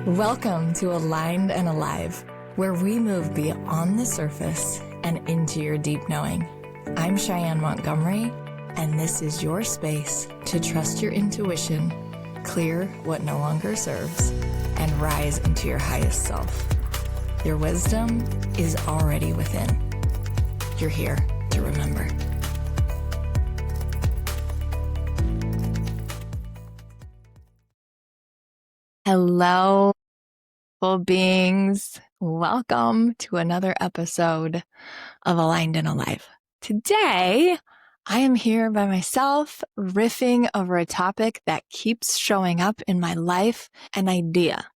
Welcome to Aligned and Alive, where we move beyond the surface and into your deep knowing. I'm Shyane Montgomery, and this is your space to trust your intuition, clear what no longer serves, and rise into your highest self. Your wisdom is already within. You're here to remember. Hello, full beings. Welcome to another episode of Aligned and Alive. Today, I am here by myself, riffing over a topic that keeps showing up in my life, an idea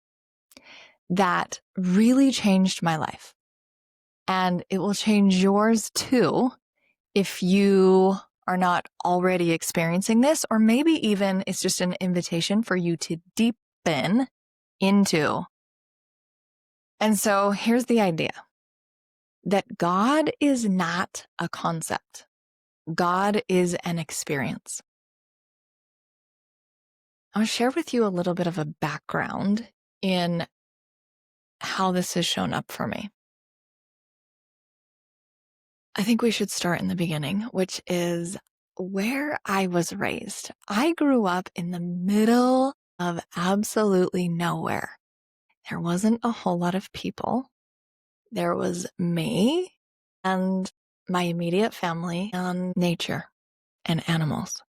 that really changed my life. And it will change yours too if you are not already experiencing this, or maybe even it's just an invitation for you to deepen into. And so here's the idea that God is not a concept. God is an experience. I'll share with you a little bit of a background in how this has shown up for me. I think we should start in the beginning, which is where I was raised. I grew up in the middle of absolutely nowhere. There wasn't a whole lot of people. There was me and my immediate family and nature and animals.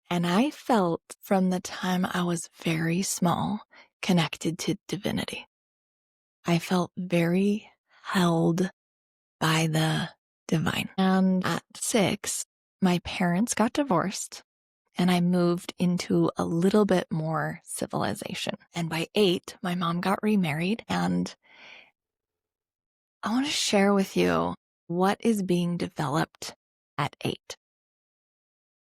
And I felt from the time I was very small connected to divinity. I felt very held by the divine. And at 6, my parents got divorced and I moved into a little bit more civilization. And by 8, my mom got remarried, and I want to share with you what is being developed at 8.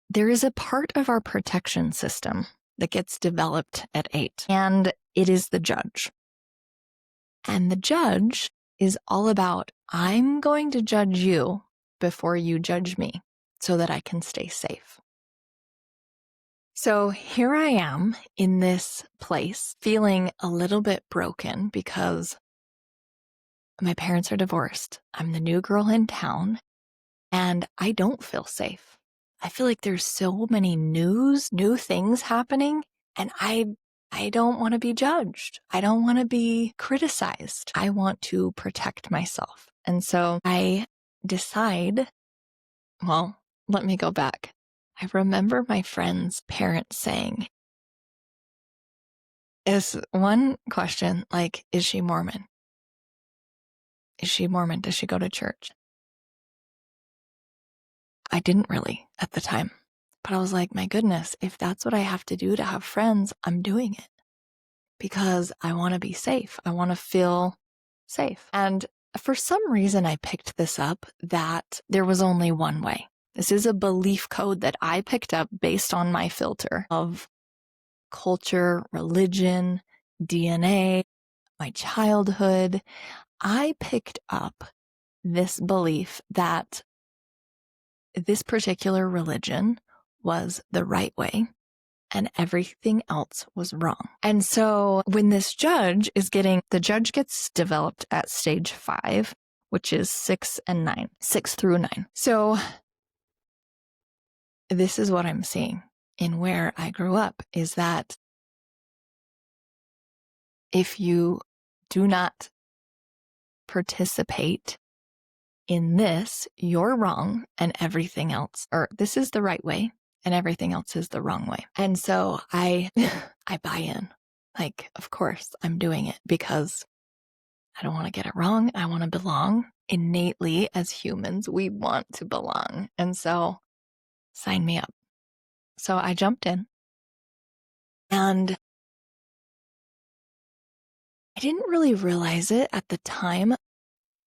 There is a part of our protection system that gets developed at 8, and it is the judge. And the judge is all about, I'm going to judge you before you judge me so that I can stay safe. So here I am in this place feeling a little bit broken because my parents are divorced. I'm the new girl in town and I don't feel safe. I feel like there's so many new things happening, and I don't want to be judged. I don't want to be criticized. I want to protect myself. And so I decide, well, let me go back. I remember my friend's parents saying, is one question like, is she Mormon? Is she Mormon? Does she go to church? I didn't really at the time, but I was like, my goodness, if that's what I have to do to have friends, I'm doing it because I want to be safe. I want to feel safe. And for some reason, I picked this up that there was only one way. This is a belief code that I picked up based on my filter of culture, religion, DNA, my childhood. I picked up this belief that this particular religion was the right way and everything else was wrong. And so when this judge the judge gets developed at stage 5, which is 6 through 9. So this is what I'm seeing in where I grew up, is that if you do not participate in this, you're wrong and everything else, or this is the right way and everything else is the wrong way. And so I buy in. Like, of course I'm doing it because I don't want to get it wrong. I want to belong. Innately, as humans, we want to belong. And so sign me up. So I jumped in, and I didn't really realize it at the time.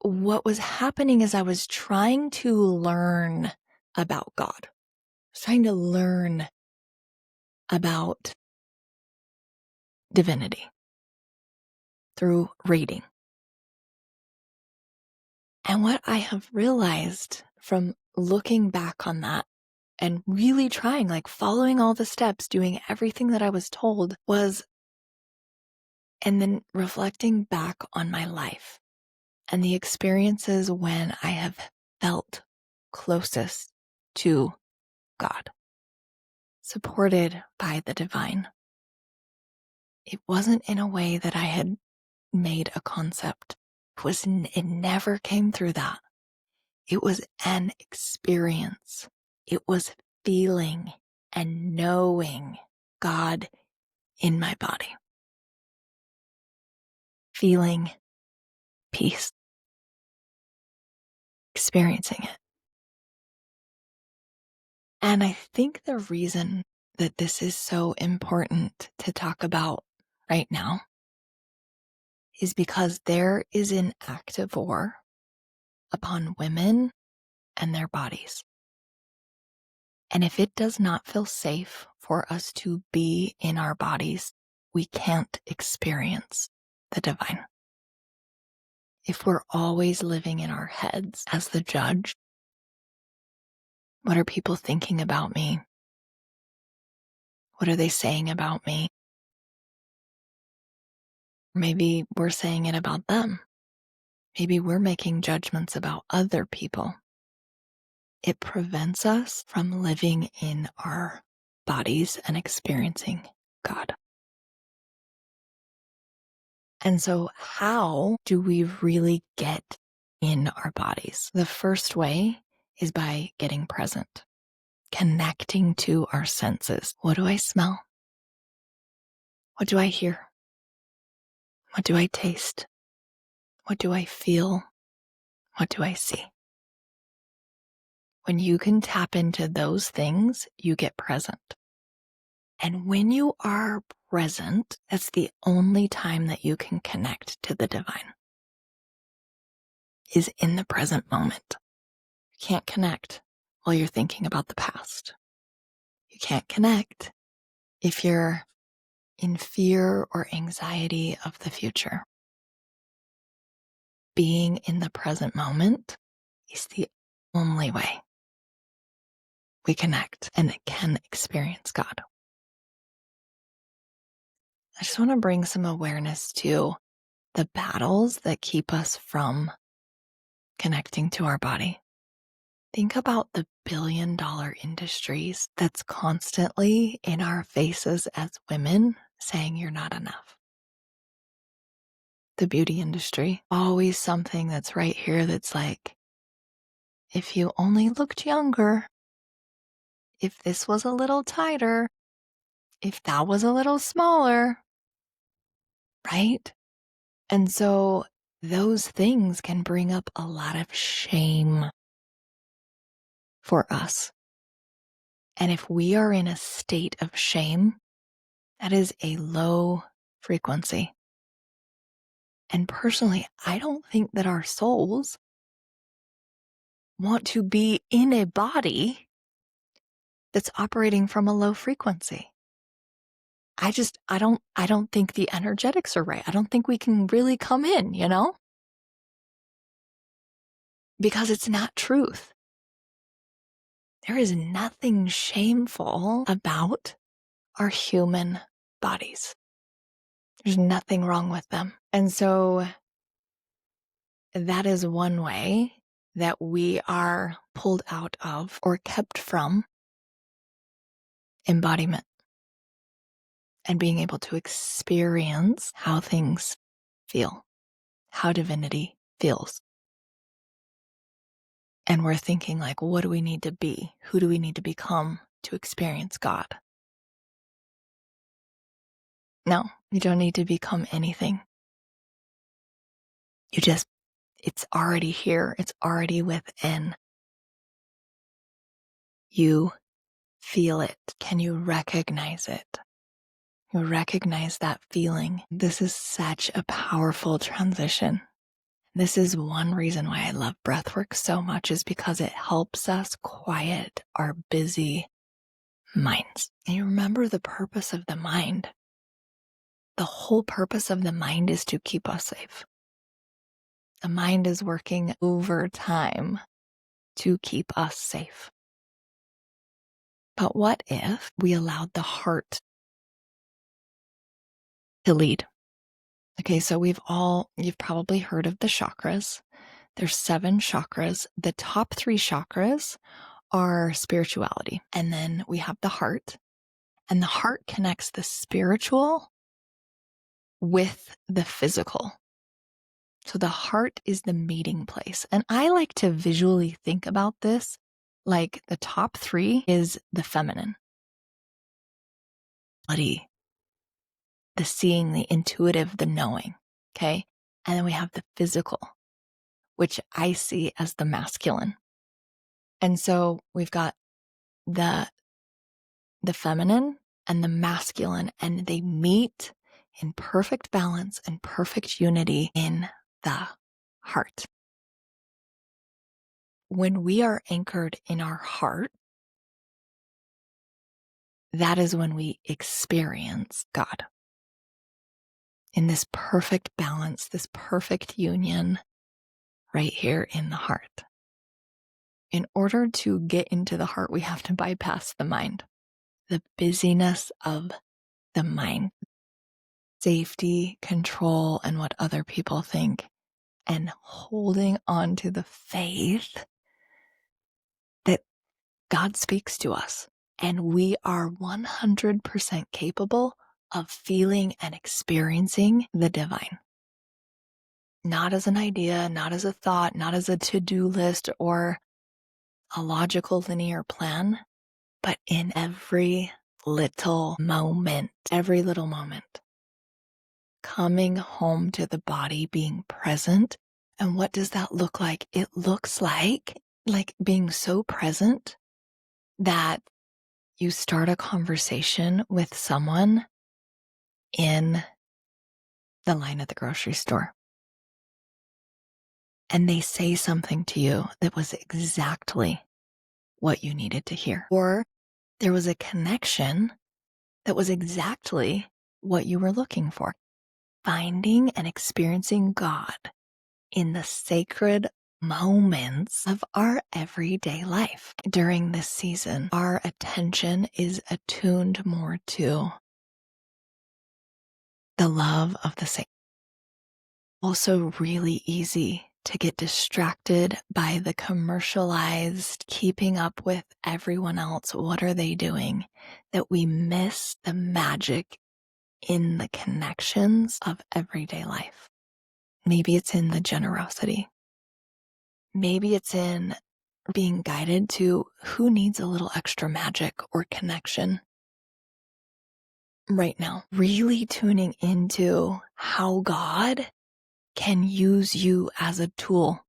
What was happening is I was trying to learn about God. I was trying to learn about divinity through reading. And what I have realized from looking back on that and really trying, like following all the steps, doing everything that I was told, was And then reflecting back on my life and the experiences when I have felt closest to God, supported by the divine. It wasn't in a way that I had made a concept. It never came through that. It was an experience. It was feeling and knowing God in my body, feeling peace, experiencing it. And I think the reason that this is so important to talk about right now is because there is an active war upon women and their bodies. And if it does not feel safe for us to be in our bodies, we can't experience the divine. If we're always living in our heads as the judge, what are people thinking about me? What are they saying about me? Maybe we're saying it about them. Maybe we're making judgments about other people. It prevents us from living in our bodies and experiencing God. And so, how do we really get in our bodies? The first way is by getting present, connecting to our senses. What do I smell? What do I hear? What do I taste? What do I feel? What do I see? When you can tap into those things, you get present. And when you are present, that's the only time that you can connect to the divine, is in the present moment. You can't connect while you're thinking about the past. You can't connect if you're in fear or anxiety of the future. Being in the present moment is the only way we connect and can experience God. I just want to bring some awareness to the battles that keep us from connecting to our body. Think about the billion-dollar industries that's constantly in our faces as women saying you're not enough. The beauty industry, always something that's right here that's like, if you only looked younger, if this was a little tighter, if that was a little smaller, right? And so those things can bring up a lot of shame for us. And if we are in a state of shame, that is a low frequency. And personally, I don't think that our souls want to be in a body that's operating from a low frequency. I don't think the energetics are right. I don't think we can really come in, because it's not truth. There is nothing shameful about our human bodies. There's nothing wrong with them. And so that is one way that we are pulled out of or kept from embodiment and being able to experience how things feel, how divinity feels. And we're thinking like, what do we need to be? Who do we need to become to experience God? No, you don't need to become anything. It's already here. It's already within. You feel it. Can you recognize it? You recognize that feeling. This is such a powerful transition. This is one reason why I love breathwork so much, is because it helps us quiet our busy minds. And you remember the purpose of the mind. The whole purpose of the mind is to keep us safe. The mind is working overtime to keep us safe. But what if we allowed the heart to lead? Okay, so you've probably heard of the chakras. There's 7 chakras. The top 3 chakras are spirituality. And then we have the heart. And the heart connects the spiritual with the physical. So the heart is the meeting place. And I like to visually think about this like the top 3 is the feminine, body, the seeing, the intuitive, the knowing. Okay. And then we have the physical, which I see as the masculine. And so we've got the feminine and the masculine, and they meet in perfect balance and perfect unity in the heart. When we are anchored in our heart, that is when we experience God in this perfect balance, this perfect union right here in the heart. In order to get into the heart, we have to bypass the mind, the busyness of the mind, safety, control, and what other people think, and holding on to the faith that God speaks to us. And we are 100% capable of feeling and experiencing the divine. Not as an idea, not as a thought, not as a to-do list or a logical linear plan, but in every little moment, coming home to the body, being present. And what does that look like? It looks like being so present that you start a conversation with someone in the line at the grocery store, and they say something to you that was exactly what you needed to hear. Or there was a connection that was exactly what you were looking for. Finding and experiencing God in the sacred moments of our everyday life. During this season, our attention is attuned more to the love of the saint. Also really easy to get distracted by the commercialized keeping up with everyone else. What are they doing? That we miss the magic in the connections of everyday life. Maybe it's in the generosity. Maybe it's in being guided to who needs a little extra magic or connection right now. Really tuning into how God can use you as a tool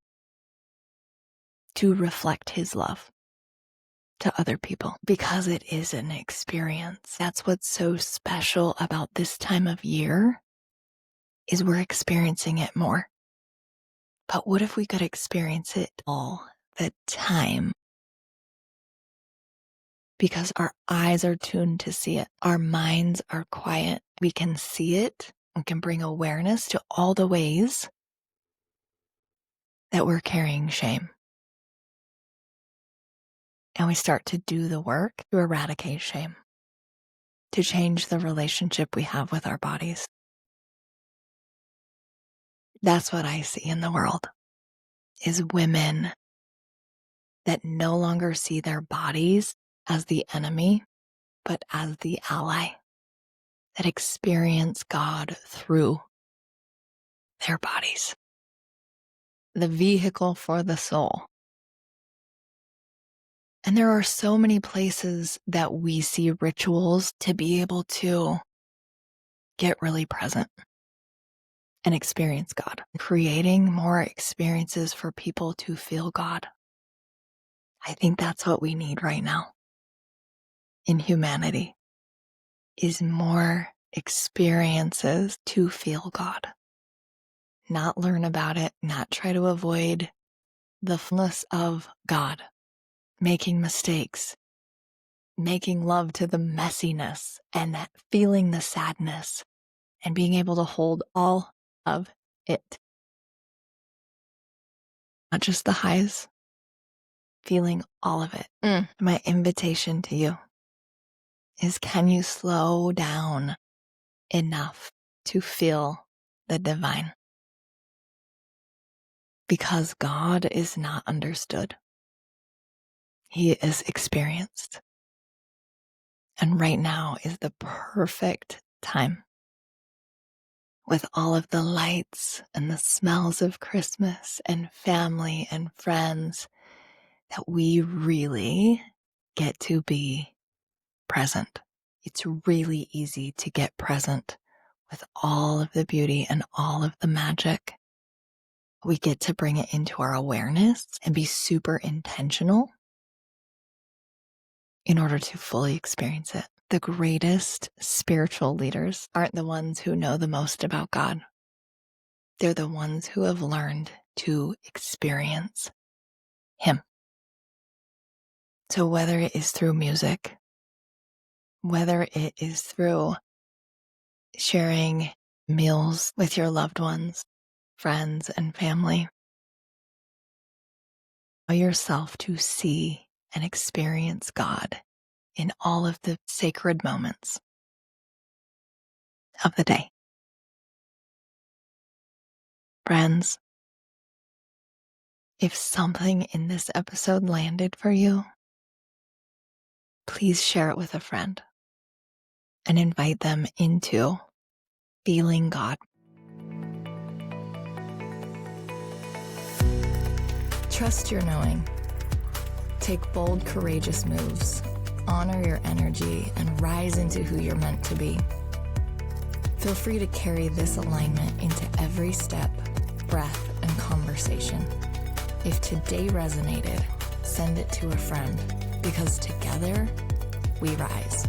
to reflect his love to other people, because it is an experience. That's what's so special about this time of year, is we're experiencing it more. But what if we could experience it all the time? Because our eyes are tuned to see it. Our minds are quiet. We can see it and can bring awareness to all the ways that we're carrying shame. And we start to do the work to eradicate shame, to change the relationship we have with our bodies. That's what I see in the world, is women that no longer see their bodies as the enemy, but as the ally, that experience God through their bodies, the vehicle for the soul. And there are so many places that we see rituals to be able to get really present and experience God, creating more experiences for people to feel God. I think that's what we need right now in humanity, is more experiences to feel God. Not learn about it, not try to avoid the fullness of God, making mistakes, making love to the messiness and that feeling the sadness and being able to hold all of it. Not just the highs, feeling all of it. My invitation to you is, can you slow down enough to feel the divine. Because God is not understood. He is experienced. And right now is the perfect time, with all of the lights and the smells of Christmas and family and friends, that we really get to be present. It's really easy to get present with all of the beauty and all of the magic. We get to bring it into our awareness and be super intentional in order to fully experience it. The greatest spiritual leaders aren't the ones who know the most about God. They're the ones who have learned to experience Him. So whether it is through music, whether it is through sharing meals with your loved ones, friends, and family, allow yourself to see and experience God in all of the sacred moments of the day. Friends, if something in this episode landed for you, please share it with a friend and invite them into feeling God. Trust your knowing. Take bold, courageous moves. Honor your energy and rise into who you're meant to be. Feel free to carry this alignment into every step, breath, and conversation. If today resonated, send it to a friend, because together we rise.